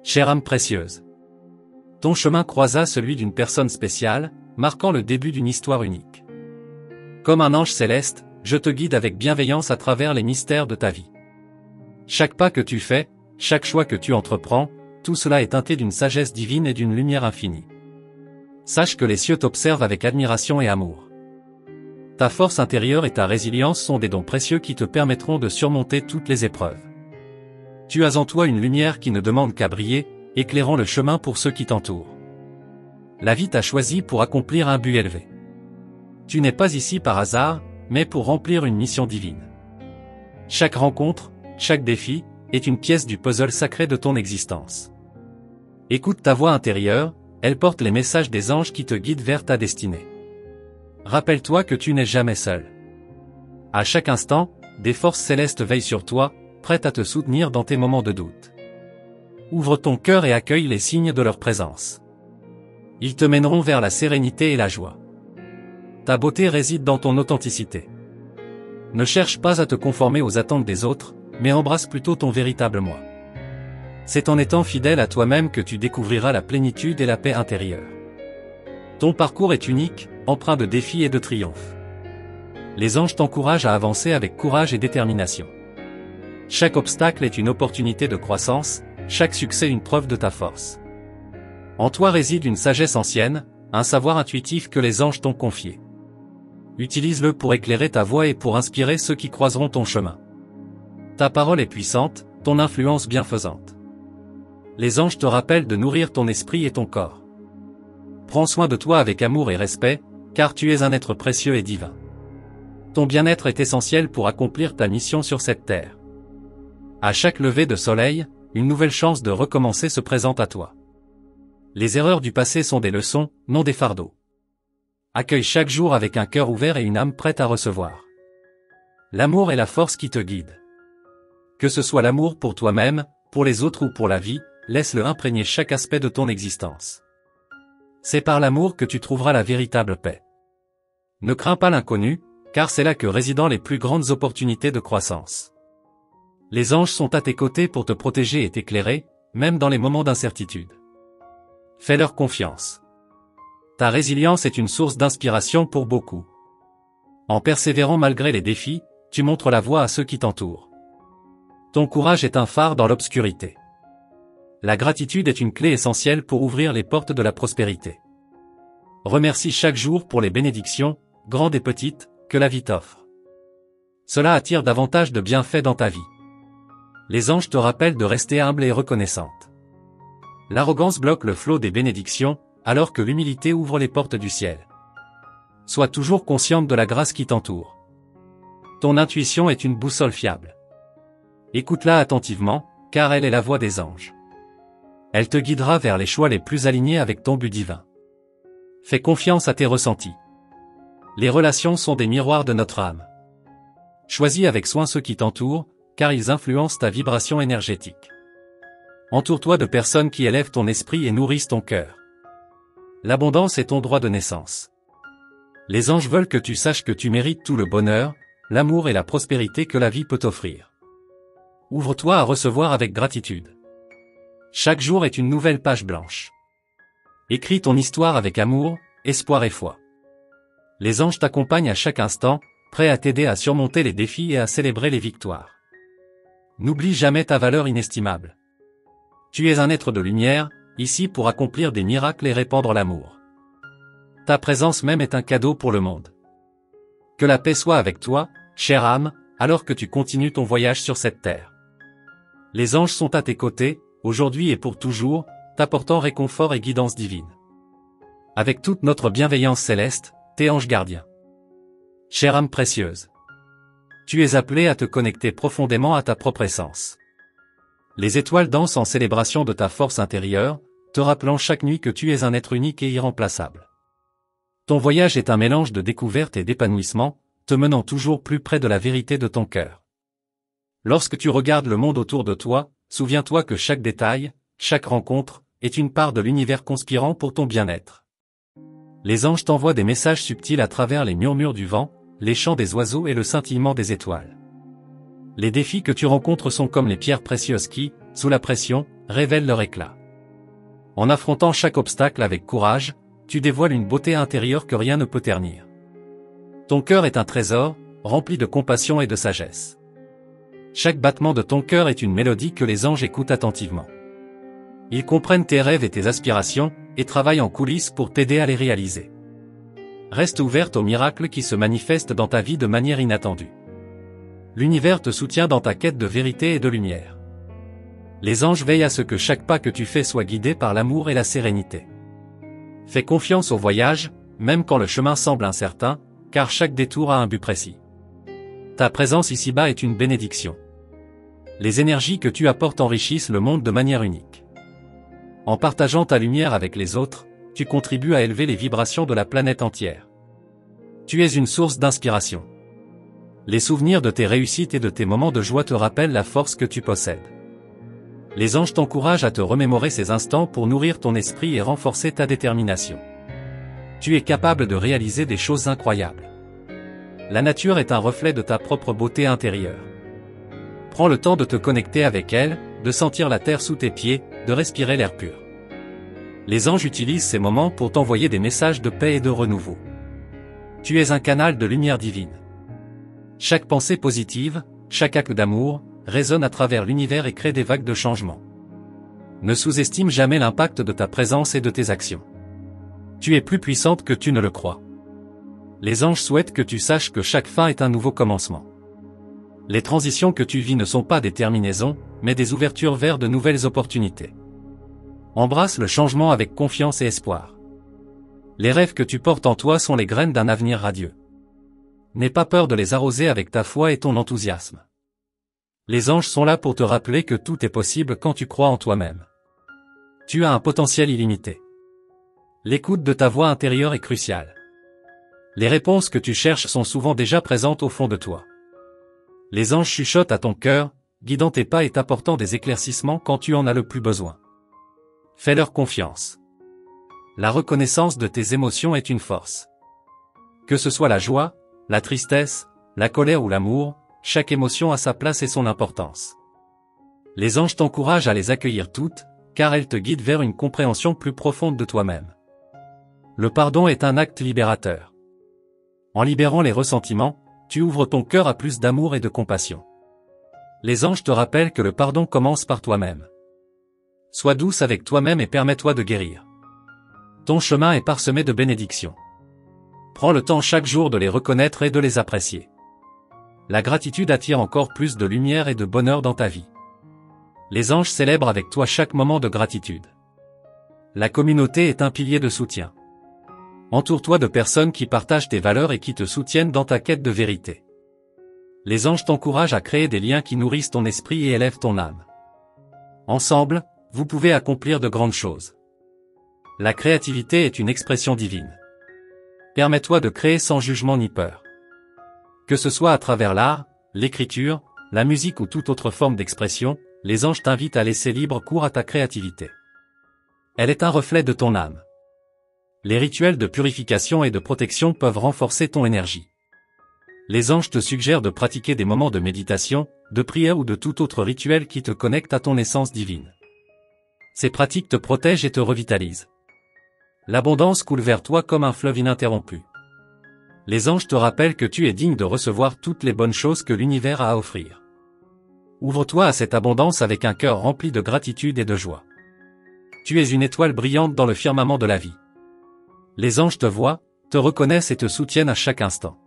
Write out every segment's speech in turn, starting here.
Chère âme précieuse. Ton chemin croisa celui d'une personne spéciale, marquant le début d'une histoire unique. Comme un ange céleste, je te guide avec bienveillance à travers les mystères de ta vie. Chaque pas que tu fais, chaque choix que tu entreprends, tout cela est teinté d'une sagesse divine et d'une lumière infinie. Sache que les cieux t'observent avec admiration et amour. Ta force intérieure et ta résilience sont des dons précieux qui te permettront de surmonter toutes les épreuves. Tu as en toi une lumière qui ne demande qu'à briller, éclairant le chemin pour ceux qui t'entourent. La vie t'a choisi pour accomplir un but élevé. Tu n'es pas ici par hasard, mais pour remplir une mission divine. Chaque rencontre, chaque défi, est une pièce du puzzle sacré de ton existence. Écoute ta voix intérieure, elle porte les messages des anges qui te guident vers ta destinée. Rappelle-toi que tu n'es jamais seul. À chaque instant, des forces célestes veillent sur toi, prêtes à te soutenir dans tes moments de doute. Ouvre ton cœur et accueille les signes de leur présence. Ils te mèneront vers la sérénité et la joie. Ta beauté réside dans ton authenticité. Ne cherche pas à te conformer aux attentes des autres, mais embrasse plutôt ton véritable moi. C'est en étant fidèle à toi-même que tu découvriras la plénitude et la paix intérieure. Ton parcours est unique, empreint de défis et de triomphes. Les anges t'encouragent à avancer avec courage et détermination. Chaque obstacle est une opportunité de croissance, chaque succès une preuve de ta force. En toi réside une sagesse ancienne, un savoir intuitif que les anges t'ont confié. Utilise-le pour éclairer ta voie et pour inspirer ceux qui croiseront ton chemin. Ta parole est puissante, ton influence bienfaisante. Les anges te rappellent de nourrir ton esprit et ton corps. Prends soin de toi avec amour et respect, car tu es un être précieux et divin. Ton bien-être est essentiel pour accomplir ta mission sur cette terre. À chaque lever de soleil, une nouvelle chance de recommencer se présente à toi. Les erreurs du passé sont des leçons, non des fardeaux. Accueille chaque jour avec un cœur ouvert et une âme prête à recevoir. L'amour est la force qui te guide. Que ce soit l'amour pour toi-même, pour les autres ou pour la vie, laisse-le imprégner chaque aspect de ton existence. C'est par l'amour que tu trouveras la véritable paix. Ne crains pas l'inconnu, car c'est là que résident les plus grandes opportunités de croissance. Les anges sont à tes côtés pour te protéger et t'éclairer, même dans les moments d'incertitude. Fais-leur confiance. Ta résilience est une source d'inspiration pour beaucoup. En persévérant malgré les défis, tu montres la voie à ceux qui t'entourent. Ton courage est un phare dans l'obscurité. La gratitude est une clé essentielle pour ouvrir les portes de la prospérité. Remercie chaque jour pour les bénédictions, grandes et petites, que la vie t'offre. Cela attire davantage de bienfaits dans ta vie. Les anges te rappellent de rester humble et reconnaissante. L'arrogance bloque le flot des bénédictions, alors que l'humilité ouvre les portes du ciel. Sois toujours consciente de la grâce qui t'entoure. Ton intuition est une boussole fiable. Écoute-la attentivement, car elle est la voix des anges. Elle te guidera vers les choix les plus alignés avec ton but divin. Fais confiance à tes ressentis. Les relations sont des miroirs de notre âme. Choisis avec soin ceux qui t'entourent, car ils influencent ta vibration énergétique. Entoure-toi de personnes qui élèvent ton esprit et nourrissent ton cœur. L'abondance est ton droit de naissance. Les anges veulent que tu saches que tu mérites tout le bonheur, l'amour et la prospérité que la vie peut t'offrir. Ouvre-toi à recevoir avec gratitude. Chaque jour est une nouvelle page blanche. Écris ton histoire avec amour, espoir et foi. Les anges t'accompagnent à chaque instant, prêts à t'aider à surmonter les défis et à célébrer les victoires. N'oublie jamais ta valeur inestimable. Tu es un être de lumière, ici pour accomplir des miracles et répandre l'amour. Ta présence même est un cadeau pour le monde. Que la paix soit avec toi, chère âme, alors que tu continues ton voyage sur cette terre. Les anges sont à tes côtés, aujourd'hui et pour toujours, t'apportant réconfort et guidance divine. Avec toute notre bienveillance céleste, tes anges gardiens. Chère âme précieuse. Tu es appelée à te connecter profondément à ta propre essence. Les étoiles dansent en célébration de ta force intérieure, te rappelant chaque nuit que tu es un être unique et irremplaçable. Ton voyage est un mélange de découverte et d'épanouissement, te menant toujours plus près de la vérité de ton cœur. Lorsque tu regardes le monde autour de toi, souviens-toi que chaque détail, chaque rencontre, est une part de l'univers conspirant pour ton bien-être. Les anges t'envoient des messages subtils à travers les murmures du vent, les chants des oiseaux et le scintillement des étoiles. Les défis que tu rencontres sont comme les pierres précieuses qui, sous la pression, révèlent leur éclat. En affrontant chaque obstacle avec courage, tu dévoiles une beauté intérieure que rien ne peut ternir. Ton cœur est un trésor, rempli de compassion et de sagesse. Chaque battement de ton cœur est une mélodie que les anges écoutent attentivement. Ils comprennent tes rêves et tes aspirations, et travaillent en coulisses pour t'aider à les réaliser. Reste ouverte aux miracles qui se manifestent dans ta vie de manière inattendue. L'univers te soutient dans ta quête de vérité et de lumière. Les anges veillent à ce que chaque pas que tu fais soit guidé par l'amour et la sérénité. Fais confiance au voyage, même quand le chemin semble incertain, car chaque détour a un but précis. Ta présence ici-bas est une bénédiction. Les énergies que tu apportes enrichissent le monde de manière unique. En partageant ta lumière avec les autres, tu contribues à élever les vibrations de la planète entière. Tu es une source d'inspiration. Les souvenirs de tes réussites et de tes moments de joie te rappellent la force que tu possèdes. Les anges t'encouragent à te remémorer ces instants pour nourrir ton esprit et renforcer ta détermination. Tu es capable de réaliser des choses incroyables. La nature est un reflet de ta propre beauté intérieure. Prends le temps de te connecter avec elle, de sentir la terre sous tes pieds, de respirer l'air pur. Les anges utilisent ces moments pour t'envoyer des messages de paix et de renouveau. Tu es un canal de lumière divine. Chaque pensée positive, chaque acte d'amour, résonne à travers l'univers et crée des vagues de changement. Ne sous-estime jamais l'impact de ta présence et de tes actions. Tu es plus puissante que tu ne le crois. Les anges souhaitent que tu saches que chaque fin est un nouveau commencement. Les transitions que tu vis ne sont pas des terminaisons, mais des ouvertures vers de nouvelles opportunités. Embrasse le changement avec confiance et espoir. Les rêves que tu portes en toi sont les graines d'un avenir radieux. N'aie pas peur de les arroser avec ta foi et ton enthousiasme. Les anges sont là pour te rappeler que tout est possible quand tu crois en toi-même. Tu as un potentiel illimité. L'écoute de ta voix intérieure est cruciale. Les réponses que tu cherches sont souvent déjà présentes au fond de toi. Les anges chuchotent à ton cœur, guidant tes pas et t'apportant des éclaircissements quand tu en as le plus besoin. Fais-leur confiance. La reconnaissance de tes émotions est une force. Que ce soit la joie, la tristesse, la colère ou l'amour, chaque émotion a sa place et son importance. Les anges t'encouragent à les accueillir toutes, car elles te guident vers une compréhension plus profonde de toi-même. Le pardon est un acte libérateur. En libérant les ressentiments, tu ouvres ton cœur à plus d'amour et de compassion. Les anges te rappellent que le pardon commence par toi-même. Sois douce avec toi-même et permets-toi de guérir. Ton chemin est parsemé de bénédictions. Prends le temps chaque jour de les reconnaître et de les apprécier. La gratitude attire encore plus de lumière et de bonheur dans ta vie. Les anges célèbrent avec toi chaque moment de gratitude. La communauté est un pilier de soutien. Entoure-toi de personnes qui partagent tes valeurs et qui te soutiennent dans ta quête de vérité. Les anges t'encouragent à créer des liens qui nourrissent ton esprit et élèvent ton âme. Ensemble, vous pouvez accomplir de grandes choses. La créativité est une expression divine. Permets-toi de créer sans jugement ni peur. Que ce soit à travers l'art, l'écriture, la musique ou toute autre forme d'expression, les anges t'invitent à laisser libre cours à ta créativité. Elle est un reflet de ton âme. Les rituels de purification et de protection peuvent renforcer ton énergie. Les anges te suggèrent de pratiquer des moments de méditation, de prière ou de tout autre rituel qui te connecte à ton essence divine. Ces pratiques te protègent et te revitalisent. L'abondance coule vers toi comme un fleuve ininterrompu. Les anges te rappellent que tu es digne de recevoir toutes les bonnes choses que l'univers a à offrir. Ouvre-toi à cette abondance avec un cœur rempli de gratitude et de joie. Tu es une étoile brillante dans le firmament de la vie. Les anges te voient, te reconnaissent et te soutiennent à chaque instant.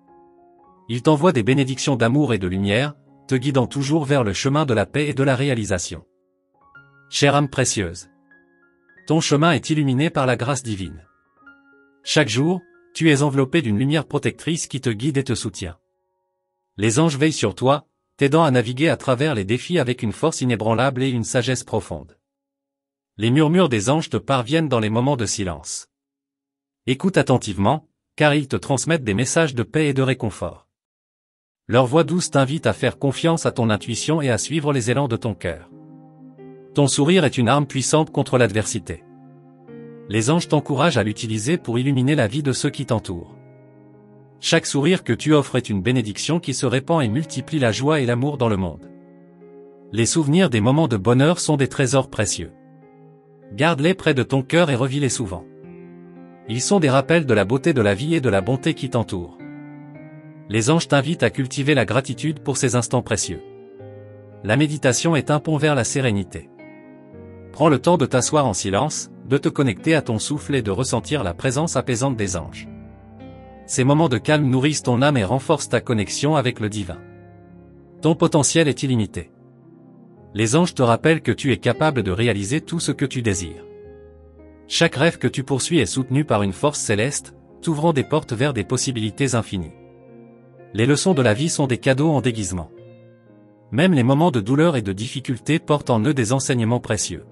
Ils t'envoient des bénédictions d'amour et de lumière, te guidant toujours vers le chemin de la paix et de la réalisation. Chère âme précieuse, ton chemin est illuminé par la grâce divine. Chaque jour, tu es enveloppé d'une lumière protectrice qui te guide et te soutient. Les anges veillent sur toi, t'aidant à naviguer à travers les défis avec une force inébranlable et une sagesse profonde. Les murmures des anges te parviennent dans les moments de silence. Écoute attentivement, car ils te transmettent des messages de paix et de réconfort. Leur voix douce t'invite à faire confiance à ton intuition et à suivre les élans de ton cœur. Ton sourire est une arme puissante contre l'adversité. Les anges t'encouragent à l'utiliser pour illuminer la vie de ceux qui t'entourent. Chaque sourire que tu offres est une bénédiction qui se répand et multiplie la joie et l'amour dans le monde. Les souvenirs des moments de bonheur sont des trésors précieux. Garde-les près de ton cœur et revis-les souvent. Ils sont des rappels de la beauté de la vie et de la bonté qui t'entoure. Les anges t'invitent à cultiver la gratitude pour ces instants précieux. La méditation est un pont vers la sérénité. Prends le temps de t'asseoir en silence, de te connecter à ton souffle et de ressentir la présence apaisante des anges. Ces moments de calme nourrissent ton âme et renforcent ta connexion avec le divin. Ton potentiel est illimité. Les anges te rappellent que tu es capable de réaliser tout ce que tu désires. Chaque rêve que tu poursuis est soutenu par une force céleste, t'ouvrant des portes vers des possibilités infinies. Les leçons de la vie sont des cadeaux en déguisement. Même les moments de douleur et de difficulté portent en eux des enseignements précieux.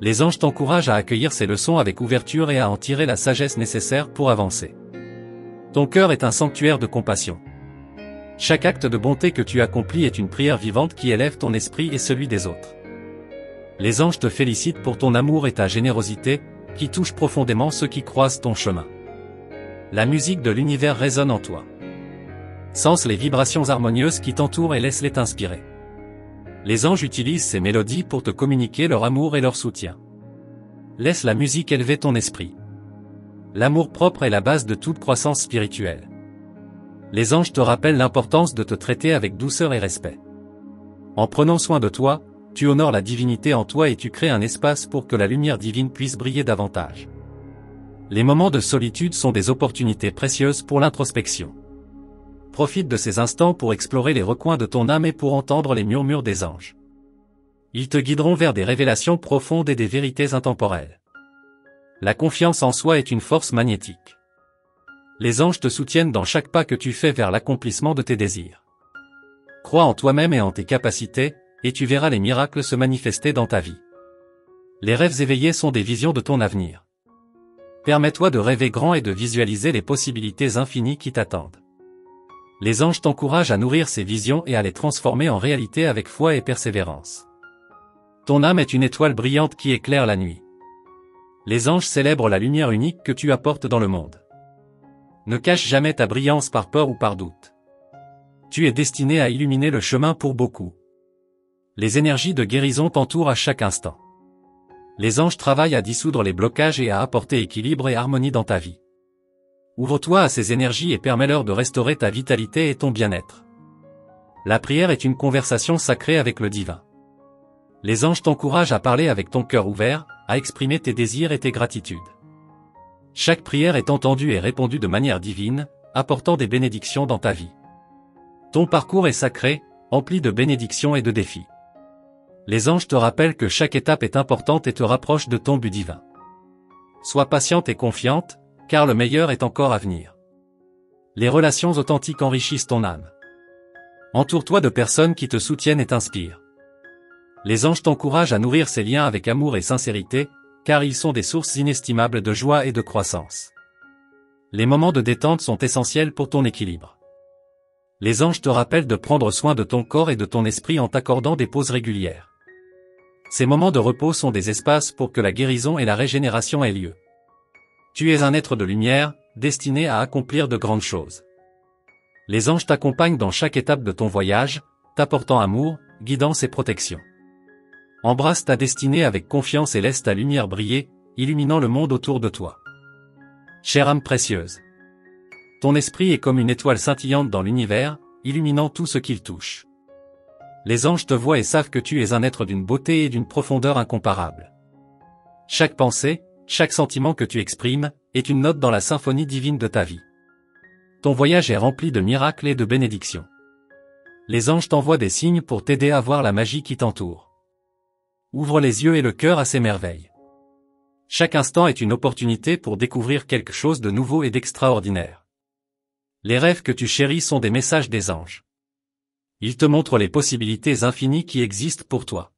Les anges t'encouragent à accueillir ces leçons avec ouverture et à en tirer la sagesse nécessaire pour avancer. Ton cœur est un sanctuaire de compassion. Chaque acte de bonté que tu accomplis est une prière vivante qui élève ton esprit et celui des autres. Les anges te félicitent pour ton amour et ta générosité, qui touchent profondément ceux qui croisent ton chemin. La musique de l'univers résonne en toi. Sens les vibrations harmonieuses qui t'entourent et laisse-les t'inspirer. Les anges utilisent ces mélodies pour te communiquer leur amour et leur soutien. Laisse la musique élever ton esprit. L'amour propre est la base de toute croissance spirituelle. Les anges te rappellent l'importance de te traiter avec douceur et respect. En prenant soin de toi, tu honores la divinité en toi et tu crées un espace pour que la lumière divine puisse briller davantage. Les moments de solitude sont des opportunités précieuses pour l'introspection. Profite de ces instants pour explorer les recoins de ton âme et pour entendre les murmures des anges. Ils te guideront vers des révélations profondes et des vérités intemporelles. La confiance en soi est une force magnétique. Les anges te soutiennent dans chaque pas que tu fais vers l'accomplissement de tes désirs. Crois en toi-même et en tes capacités, et tu verras les miracles se manifester dans ta vie. Les rêves éveillés sont des visions de ton avenir. Permets-toi de rêver grand et de visualiser les possibilités infinies qui t'attendent. Les anges t'encouragent à nourrir ces visions et à les transformer en réalité avec foi et persévérance. Ton âme est une étoile brillante qui éclaire la nuit. Les anges célèbrent la lumière unique que tu apportes dans le monde. Ne cache jamais ta brillance par peur ou par doute. Tu es destiné à illuminer le chemin pour beaucoup. Les énergies de guérison t'entourent à chaque instant. Les anges travaillent à dissoudre les blocages et à apporter équilibre et harmonie dans ta vie. Ouvre-toi à ces énergies et permets-leur de restaurer ta vitalité et ton bien-être. La prière est une conversation sacrée avec le divin. Les anges t'encouragent à parler avec ton cœur ouvert, à exprimer tes désirs et tes gratitudes. Chaque prière est entendue et répondue de manière divine, apportant des bénédictions dans ta vie. Ton parcours est sacré, empli de bénédictions et de défis. Les anges te rappellent que chaque étape est importante et te rapproche de ton but divin. Sois patiente et confiante, car le meilleur est encore à venir. Les relations authentiques enrichissent ton âme. Entoure-toi de personnes qui te soutiennent et t'inspirent. Les anges t'encouragent à nourrir ces liens avec amour et sincérité, car ils sont des sources inestimables de joie et de croissance. Les moments de détente sont essentiels pour ton équilibre. Les anges te rappellent de prendre soin de ton corps et de ton esprit en t'accordant des pauses régulières. Ces moments de repos sont des espaces pour que la guérison et la régénération aient lieu. Tu es un être de lumière, destiné à accomplir de grandes choses. Les anges t'accompagnent dans chaque étape de ton voyage, t'apportant amour, guidance et protection. Embrasse ta destinée avec confiance et laisse ta lumière briller, illuminant le monde autour de toi. Chère âme précieuse. Ton esprit est comme une étoile scintillante dans l'univers, illuminant tout ce qu'il touche. Les anges te voient et savent que tu es un être d'une beauté et d'une profondeur incomparables. Chaque pensée, chaque sentiment que tu exprimes, est une note dans la symphonie divine de ta vie. Ton voyage est rempli de miracles et de bénédictions. Les anges t'envoient des signes pour t'aider à voir la magie qui t'entoure. Ouvre les yeux et le cœur à ces merveilles. Chaque instant est une opportunité pour découvrir quelque chose de nouveau et d'extraordinaire. Les rêves que tu chéris sont des messages des anges. Ils te montrent les possibilités infinies qui existent pour toi.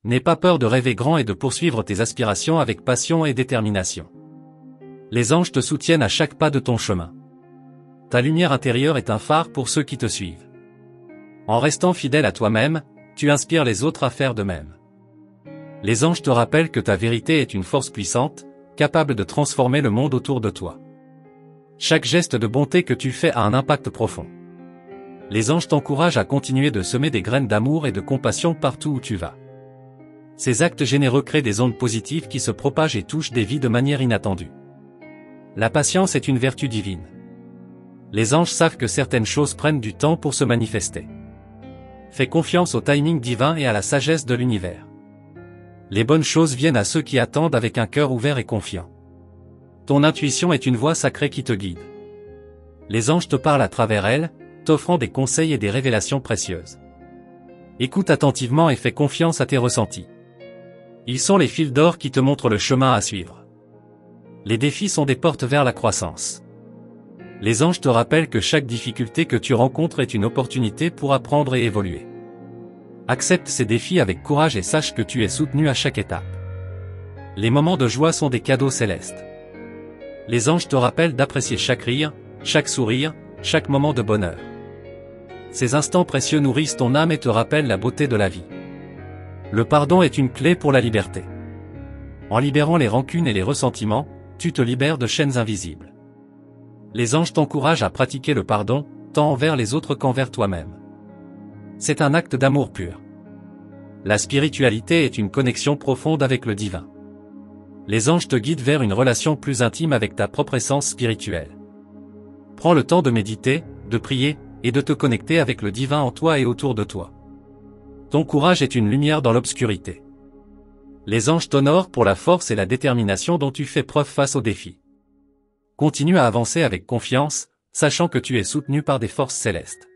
N'aie pas peur de rêver grand et de poursuivre tes aspirations avec passion et détermination. Les anges te soutiennent à chaque pas de ton chemin. Ta lumière intérieure est un phare pour ceux qui te suivent. En restant fidèle à toi-même, tu inspires les autres à faire de même. Les anges te rappellent que ta vérité est une force puissante, capable de transformer le monde autour de toi. Chaque geste de bonté que tu fais a un impact profond. Les anges t'encouragent à continuer de semer des graines d'amour et de compassion partout où tu vas. Ces actes généreux créent des ondes positives qui se propagent et touchent des vies de manière inattendue. La patience est une vertu divine. Les anges savent que certaines choses prennent du temps pour se manifester. Fais confiance au timing divin et à la sagesse de l'univers. Les bonnes choses viennent à ceux qui attendent avec un cœur ouvert et confiant. Ton intuition est une voix sacrée qui te guide. Les anges te parlent à travers elle, t'offrant des conseils et des révélations précieuses. Écoute attentivement et fais confiance à tes ressentis. Ils sont les fils d'or qui te montrent le chemin à suivre. Les défis sont des portes vers la croissance. Les anges te rappellent que chaque difficulté que tu rencontres est une opportunité pour apprendre et évoluer. Accepte ces défis avec courage et sache que tu es soutenu à chaque étape. Les moments de joie sont des cadeaux célestes. Les anges te rappellent d'apprécier chaque rire, chaque sourire, chaque moment de bonheur. Ces instants précieux nourrissent ton âme et te rappellent la beauté de la vie. Le pardon est une clé pour la liberté. En libérant les rancunes et les ressentiments, tu te libères de chaînes invisibles. Les anges t'encouragent à pratiquer le pardon, tant envers les autres qu'envers toi-même. C'est un acte d'amour pur. La spiritualité est une connexion profonde avec le divin. Les anges te guident vers une relation plus intime avec ta propre essence spirituelle. Prends le temps de méditer, de prier, et de te connecter avec le divin en toi et autour de toi. Ton courage est une lumière dans l'obscurité. Les anges t'honorent pour la force et la détermination dont tu fais preuve face aux défis. Continue à avancer avec confiance, sachant que tu es soutenu par des forces célestes.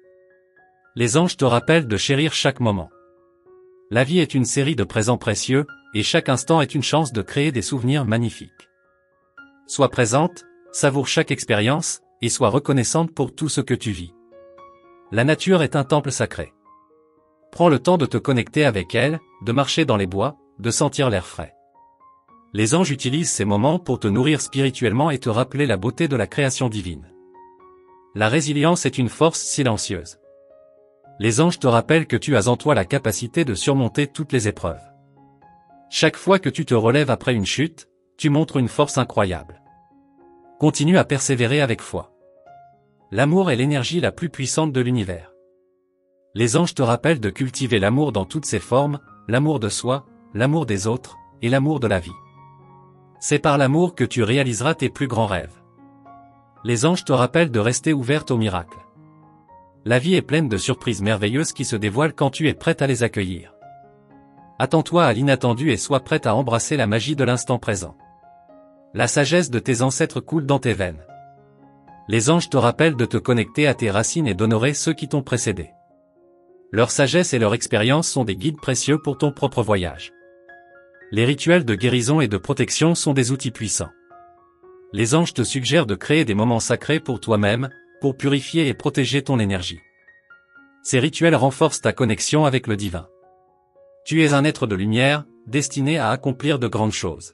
Les anges te rappellent de chérir chaque moment. La vie est une série de présents précieux, et chaque instant est une chance de créer des souvenirs magnifiques. Sois présente, savoure chaque expérience, et sois reconnaissante pour tout ce que tu vis. La nature est un temple sacré. Prends le temps de te connecter avec elle, de marcher dans les bois, de sentir l'air frais. Les anges utilisent ces moments pour te nourrir spirituellement et te rappeler la beauté de la création divine. La résilience est une force silencieuse. Les anges te rappellent que tu as en toi la capacité de surmonter toutes les épreuves. Chaque fois que tu te relèves après une chute, tu montres une force incroyable. Continue à persévérer avec foi. L'amour est l'énergie la plus puissante de l'univers. Les anges te rappellent de cultiver l'amour dans toutes ses formes, l'amour de soi, l'amour des autres, et l'amour de la vie. C'est par l'amour que tu réaliseras tes plus grands rêves. Les anges te rappellent de rester ouverte aux miracles. La vie est pleine de surprises merveilleuses qui se dévoilent quand tu es prête à les accueillir. Attends-toi à l'inattendu et sois prête à embrasser la magie de l'instant présent. La sagesse de tes ancêtres coule dans tes veines. Les anges te rappellent de te connecter à tes racines et d'honorer ceux qui t'ont précédé. Leur sagesse et leur expérience sont des guides précieux pour ton propre voyage. Les rituels de guérison et de protection sont des outils puissants. Les anges te suggèrent de créer des moments sacrés pour toi-même, pour purifier et protéger ton énergie. Ces rituels renforcent ta connexion avec le divin. Tu es un être de lumière, destiné à accomplir de grandes choses.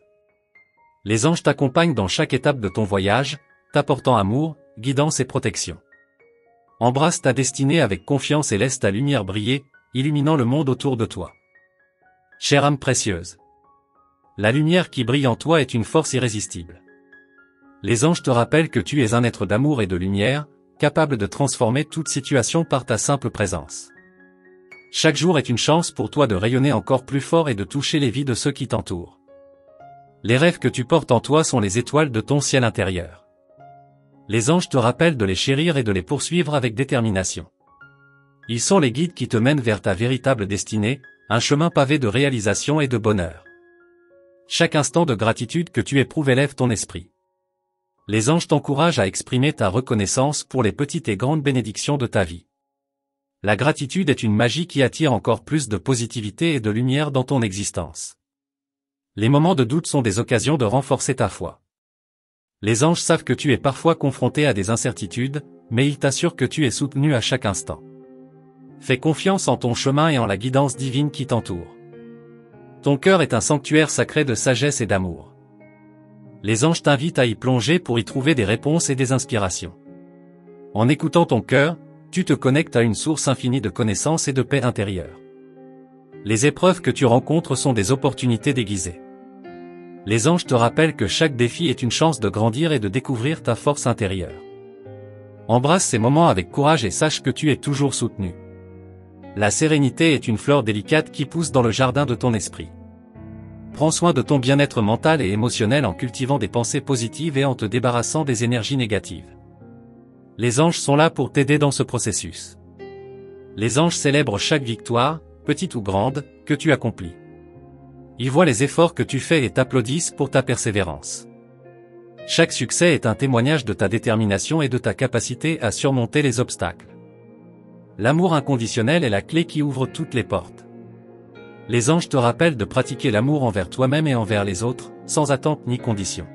Les anges t'accompagnent dans chaque étape de ton voyage, t'apportant amour, guidance et protection. Embrasse ta destinée avec confiance et laisse ta lumière briller, illuminant le monde autour de toi. Chère âme précieuse. La lumière qui brille en toi est une force irrésistible. Les anges te rappellent que tu es un être d'amour et de lumière, capable de transformer toute situation par ta simple présence. Chaque jour est une chance pour toi de rayonner encore plus fort et de toucher les vies de ceux qui t'entourent. Les rêves que tu portes en toi sont les étoiles de ton ciel intérieur. Les anges te rappellent de les chérir et de les poursuivre avec détermination. Ils sont les guides qui te mènent vers ta véritable destinée, un chemin pavé de réalisation et de bonheur. Chaque instant de gratitude que tu éprouves élève ton esprit. Les anges t'encouragent à exprimer ta reconnaissance pour les petites et grandes bénédictions de ta vie. La gratitude est une magie qui attire encore plus de positivité et de lumière dans ton existence. Les moments de doute sont des occasions de renforcer ta foi. Les anges savent que tu es parfois confronté à des incertitudes, mais ils t'assurent que tu es soutenu à chaque instant. Fais confiance en ton chemin et en la guidance divine qui t'entoure. Ton cœur est un sanctuaire sacré de sagesse et d'amour. Les anges t'invitent à y plonger pour y trouver des réponses et des inspirations. En écoutant ton cœur, tu te connectes à une source infinie de connaissances et de paix intérieure. Les épreuves que tu rencontres sont des opportunités déguisées. Les anges te rappellent que chaque défi est une chance de grandir et de découvrir ta force intérieure. Embrasse ces moments avec courage et sache que tu es toujours soutenu. La sérénité est une fleur délicate qui pousse dans le jardin de ton esprit. Prends soin de ton bien-être mental et émotionnel en cultivant des pensées positives et en te débarrassant des énergies négatives. Les anges sont là pour t'aider dans ce processus. Les anges célèbrent chaque victoire, petite ou grande, que tu accomplis. Ils voient les efforts que tu fais et t'applaudissent pour ta persévérance. Chaque succès est un témoignage de ta détermination et de ta capacité à surmonter les obstacles. L'amour inconditionnel est la clé qui ouvre toutes les portes. Les anges te rappellent de pratiquer l'amour envers toi-même et envers les autres, sans attente ni condition.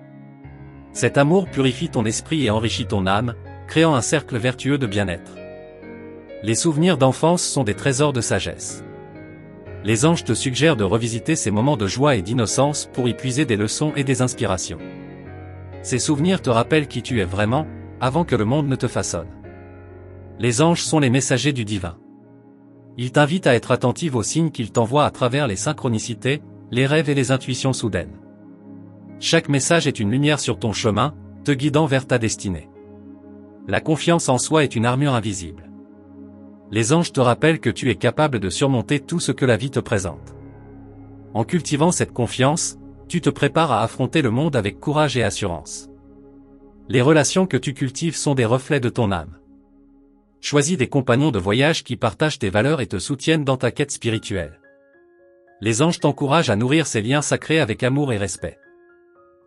Cet amour purifie ton esprit et enrichit ton âme, créant un cercle vertueux de bien-être. Les souvenirs d'enfance sont des trésors de sagesse. Les anges te suggèrent de revisiter ces moments de joie et d'innocence pour y puiser des leçons et des inspirations. Ces souvenirs te rappellent qui tu es vraiment, avant que le monde ne te façonne. Les anges sont les messagers du divin. Ils t'invitent à être attentive aux signes qu'ils t'envoient à travers les synchronicités, les rêves et les intuitions soudaines. Chaque message est une lumière sur ton chemin, te guidant vers ta destinée. La confiance en soi est une armure invisible. Les anges te rappellent que tu es capable de surmonter tout ce que la vie te présente. En cultivant cette confiance, tu te prépares à affronter le monde avec courage et assurance. Les relations que tu cultives sont des reflets de ton âme. Choisis des compagnons de voyage qui partagent tes valeurs et te soutiennent dans ta quête spirituelle. Les anges t'encouragent à nourrir ces liens sacrés avec amour et respect.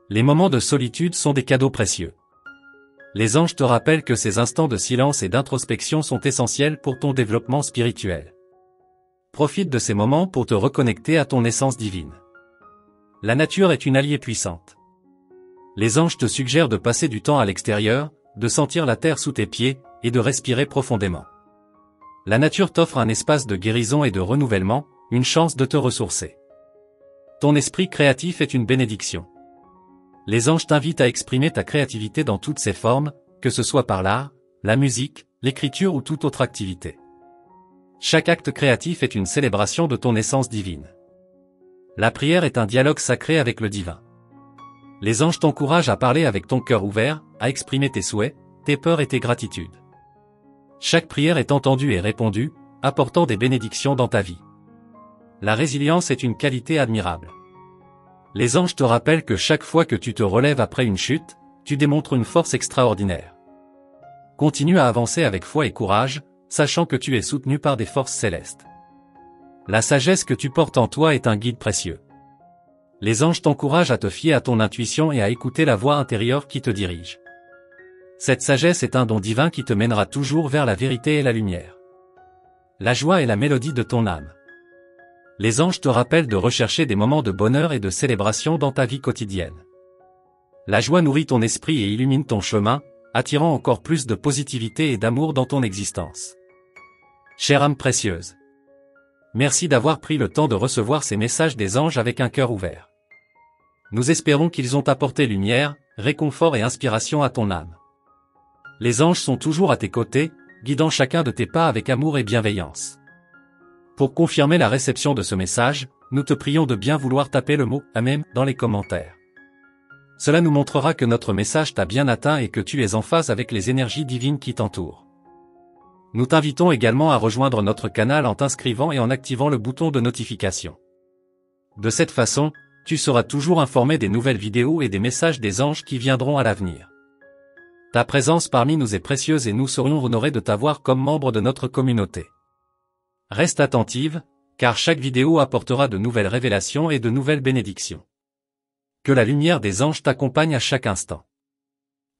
Les moments de solitude sont des cadeaux précieux. Les anges te rappellent que ces instants de silence et d'introspection sont essentiels pour ton développement spirituel. Profite de ces moments pour te reconnecter à ton essence divine. La nature est une alliée puissante. Les anges te suggèrent de passer du temps à l'extérieur, de sentir la terre sous tes pieds, et de respirer profondément. La nature t'offre un espace de guérison et de renouvellement, une chance de te ressourcer. Ton esprit créatif est une bénédiction. Les anges t'invitent à exprimer ta créativité dans toutes ses formes, que ce soit par l'art, la musique, l'écriture ou toute autre activité. Chaque acte créatif est une célébration de ton essence divine. La prière est un dialogue sacré avec le divin. Les anges t'encouragent à parler avec ton cœur ouvert, à exprimer tes souhaits, tes peurs et tes gratitudes. Chaque prière est entendue et répondue, apportant des bénédictions dans ta vie. La résilience est une qualité admirable. Les anges te rappellent que chaque fois que tu te relèves après une chute, tu démontres une force extraordinaire. Continue à avancer avec foi et courage, sachant que tu es soutenu par des forces célestes. La sagesse que tu portes en toi est un guide précieux. Les anges t'encouragent à te fier à ton intuition et à écouter la voix intérieure qui te dirige. Cette sagesse est un don divin qui te mènera toujours vers la vérité et la lumière. La joie est la mélodie de ton âme. Les anges te rappellent de rechercher des moments de bonheur et de célébration dans ta vie quotidienne. La joie nourrit ton esprit et illumine ton chemin, attirant encore plus de positivité et d'amour dans ton existence. Chère âme précieuse, merci d'avoir pris le temps de recevoir ces messages des anges avec un cœur ouvert. Nous espérons qu'ils ont apporté lumière, réconfort et inspiration à ton âme. Les anges sont toujours à tes côtés, guidant chacun de tes pas avec amour et bienveillance. Pour confirmer la réception de ce message, nous te prions de bien vouloir taper le mot « Amen » dans les commentaires. Cela nous montrera que notre message t'a bien atteint et que tu es en phase avec les énergies divines qui t'entourent. Nous t'invitons également à rejoindre notre canal en t'inscrivant et en activant le bouton de notification. De cette façon, tu seras toujours informé des nouvelles vidéos et des messages des anges qui viendront à l'avenir. Ta présence parmi nous est précieuse et nous serions honorés de t'avoir comme membre de notre communauté. Reste attentive, car chaque vidéo apportera de nouvelles révélations et de nouvelles bénédictions. Que la lumière des anges t'accompagne à chaque instant.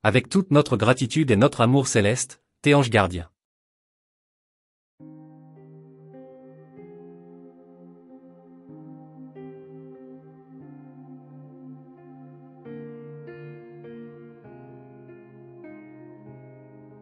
Avec toute notre gratitude et notre amour céleste, tes anges gardiens.